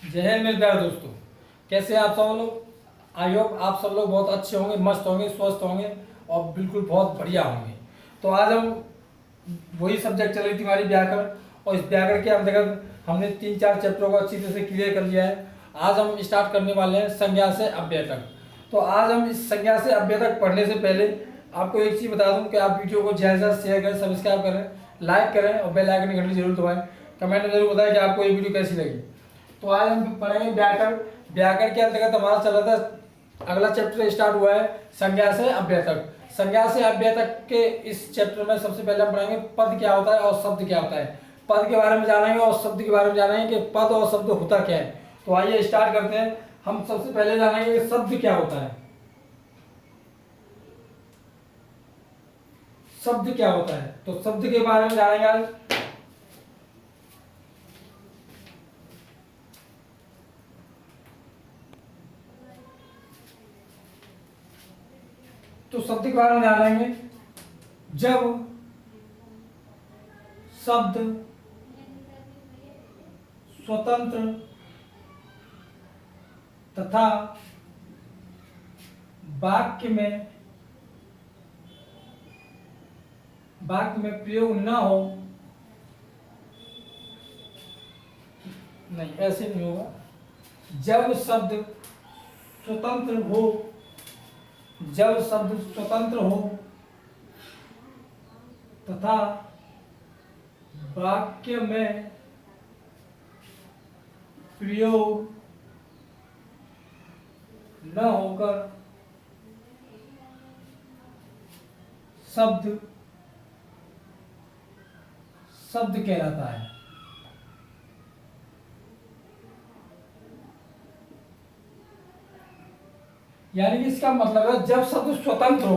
जय हिंद मेरे प्यारे दोस्तों, कैसे हैं आप सब लोग। आई होप आप सब लोग बहुत अच्छे होंगे, मस्त होंगे, स्वस्थ होंगे और बिल्कुल बहुत बढ़िया होंगे। तो आज हम वही सब्जेक्ट चल रही थी हमारी व्याकरण, और इस व्याकरण के अंतर्गत हमने 3-4 चैप्टरों को अच्छी तरह से क्लियर कर लिया है। आज हम स्टार्ट करने वाले हैं संज्ञा से अव्यय तक। तो आज हम इस संज्ञा से अव्यय तक पढ़ने से पहले आपको एक चीज़ बता दूं कि आप वीडियो को ज़्यादा से ज़्यादा शेयर करें, सब्सक्राइब करें, लाइक करें और बेल आइकन की घंटी जरूर दबाएं। कमेंट में जरूर बताएं कि आपको ये वीडियो कैसी लगी। तो आज हम पढ़ेंगे व्याकरण। व्याकरण के अंतर्गत हमारा चल रहा था, अगला चैप्टर स्टार्ट हुआ है संज्ञा से अव्यय तक। संज्ञा से अव्यय तक के इस चैप्टर में सबसे पहले हम पढ़ेंगे पद क्या होता है और शब्द क्या होता है। पद के बारे में जानेंगे और शब्द के बारे में जानेंगे कि पद और शब्द होता क्या है। तो आइए स्टार्ट करते हैं। हम सबसे पहले जानेंगे कि शब्द क्या होता है। शब्द क्या होता है, तो शब्द के बारे में जानेंगे आज। तो शब्द के बारे में जानेंगे। जब शब्द स्वतंत्र तथा वाक्य में प्रयोग न हो, नहीं ऐसे नहीं होगा। जब शब्द स्वतंत्र हो, जब शब्द स्वतंत्र हो तथा वाक्य में प्रयोग न होकर शब्द शब्द कहलाता है। यानी कि इसका मतलब है जब शब्द स्वतंत्र हो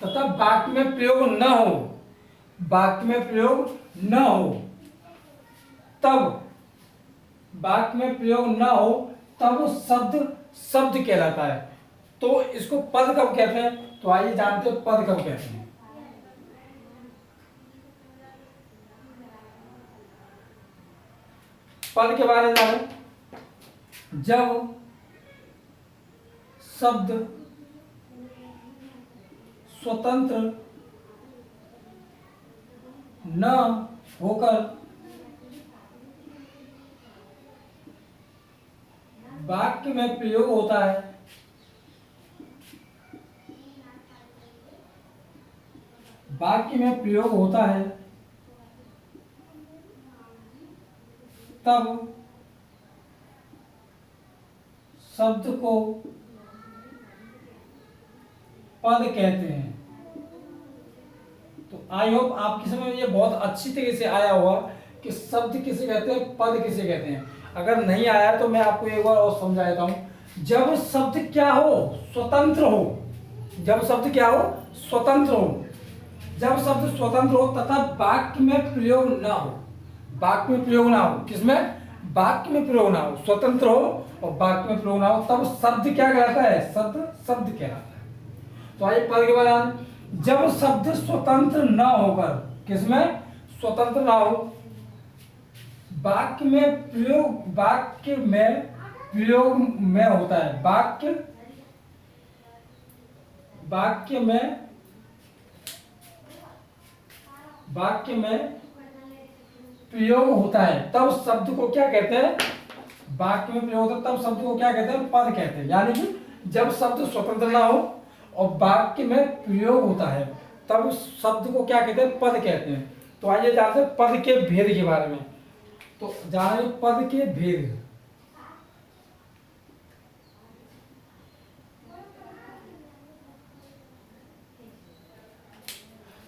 तथा वाक्य में प्रयोग न हो, वाक्य में प्रयोग न हो, तब वाक्य में प्रयोग न हो तब शब्द शब्द कहलाता है। तो इसको पद कब कहते हैं, तो आइए जानते हैं पद कब कहते हैं। पद के बारे में जानें। जब शब्द स्वतंत्र न होकर वाक्य में प्रयोग होता है, वाक्य में प्रयोग होता है, तब शब्द को पद कहते हैं। तो आई होप आपकी समझ में ये बहुत अच्छी तरीके से आया होगा कि शब्द किसे कहते हैं, पद किसे कहते हैं। अगर नहीं आया तो मैं आपको एक बार और समझा देता हूं। जब शब्द क्या हो, स्वतंत्र हो, जब शब्द क्या हो, स्वतंत्र हो, जब शब्द स्वतंत्र हो तथा वाक्य में प्रयोग ना हो, वाक्य में प्रयोग ना हो, किसमें, वाक्य में प्रयोग ना हो, स्वतंत्र हो और वाक्य में प्रयोग ना हो, तब शब्द क्या कहलाता है, शब्द शब्द कहलाता है। तो आइए पद के बाद, जब शब्द स्वतंत्र न होकर, किसमें, स्वतंत्र ना हो, वाक्य में प्रयोग, वाक्य में प्रयोग में होता है, वाक्य वाक्य में वाक्य में प्रयोग होता है, तब शब्द को क्या कहते हैं, वाक्य में प्रयोग होता है तब शब्द को क्या कहते हैं, पद कहते हैं। यानी कि जब शब्द स्वतंत्र ना हो और वाक्य में प्रयोग होता है तब शब्द को क्या कहते हैं, पद कहते हैं। तो आइए जानते हैं पद के भेद के बारे में। तो जानेंगे पद के भेद।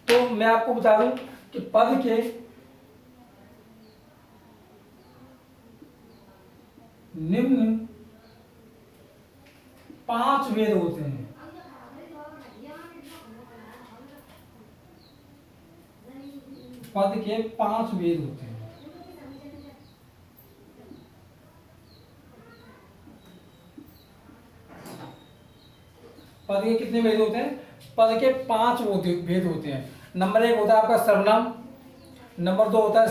तो मैं आपको बता दूं कि पद के निम्न 5 भेद होते हैं। पद के 5 भेद होते हैं। पद के कितने भेद होते हैं, पद के 5 भेद होते हैं। नंबर 1 होता है आपका सर्वनाम, नंबर 2 होता है,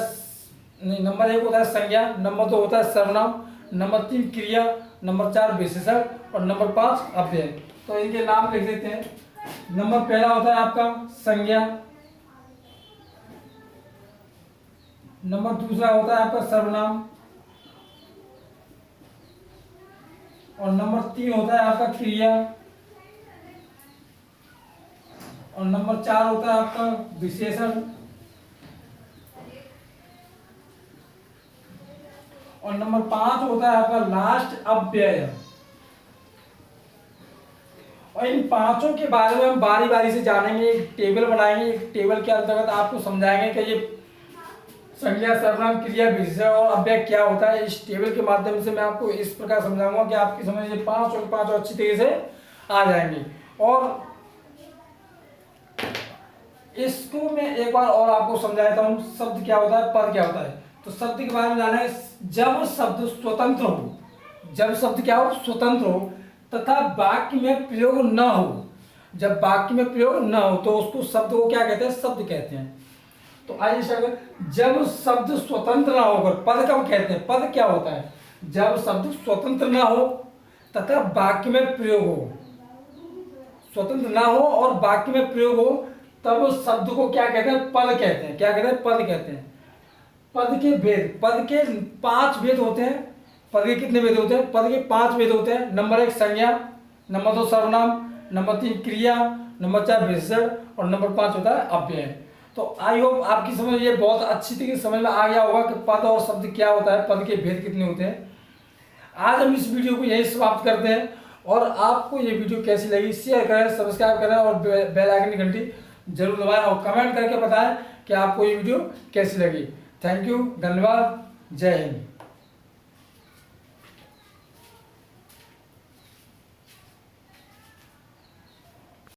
नहीं, नंबर 1 होता है संज्ञा, नंबर 2 होता है सर्वनाम, नंबर 3 क्रिया, नंबर 4 विशेषण और नंबर 5 अव्यय। तो इनके नाम लिख देते हैं। नंबर पहला होता है आपका संज्ञा, नंबर दूसरा होता है आपका सर्वनाम, और नंबर 3 होता है आपका क्रिया, और नंबर 4 होता है आपका विशेषण, और नंबर 5 होता है आपका लास्ट अव्यय। और इन पांचों के बारे में हम बारी बारी से जानेंगे, एक टेबल बनाएंगे, एक टेबल के अंतर्गत आपको समझाएंगे कि ये संज्ञा, सर्वनाम, क्रिया, विशेषण और अव्यय क्या होता है। इस टेबल के माध्यम से मैं आपको इस प्रकार समझाऊंगा कि आपकी समझ ये पांचों के पांचों अच्छी तरीके से आ जाएंगे। और इसको मैं एक बार और आपको समझा देता हूँ, शब्द क्या होता है, पद क्या होता है। तो शब्द के बारे में जाना है, जब शब्द स्वतंत्र हो, जब शब्द क्या हो, स्वतंत्र हो तथा वाक्य में प्रयोग न हो। जब वाक्य में प्रयोग न हो तो उसको शब्द को क्या कहते हैं, शब्द कहते हैं। तो आइए शब्द, जब शब्द स्वतंत्र ना होकर, पद कब कहते हैं, पद क्या होता है, जब शब्द स्वतंत्र ना हो तथा वाक्य में प्रयोग हो, स्वतंत्र ना हो और वाक्य में प्रयोग हो, तब शब्द को क्या कहते हैं, पद कहते हैं। क्या कहते हैं, पद कहते हैं। पद के भेद, पद के 5 भेद होते हैं। पद के कितने भेद होते हैं, पद के 5 भेद होते हैं। नंबर 1 संज्ञा, नंबर 2 सर्वनाम, नंबर 3 क्रिया, नंबर 4 विशेषण और नंबर 5 होता है अव्यय। तो आई होप आपकी समझ ये बहुत अच्छी तरीके से समझ में आ गया होगा कि पद और शब्द क्या होता है, पद के भेद कितने होते हैं। आज हम इस वीडियो को यही समाप्त करते हैं। और आपको ये वीडियो कैसी लगी, शेयर करें, सब्सक्राइब करें और बेल आइकन की घंटी जरूर दबाएं और कमेंट करके बताएं कि आपको ये वीडियो कैसी लगी। थैंक यू, धन्यवाद, जय हिंद।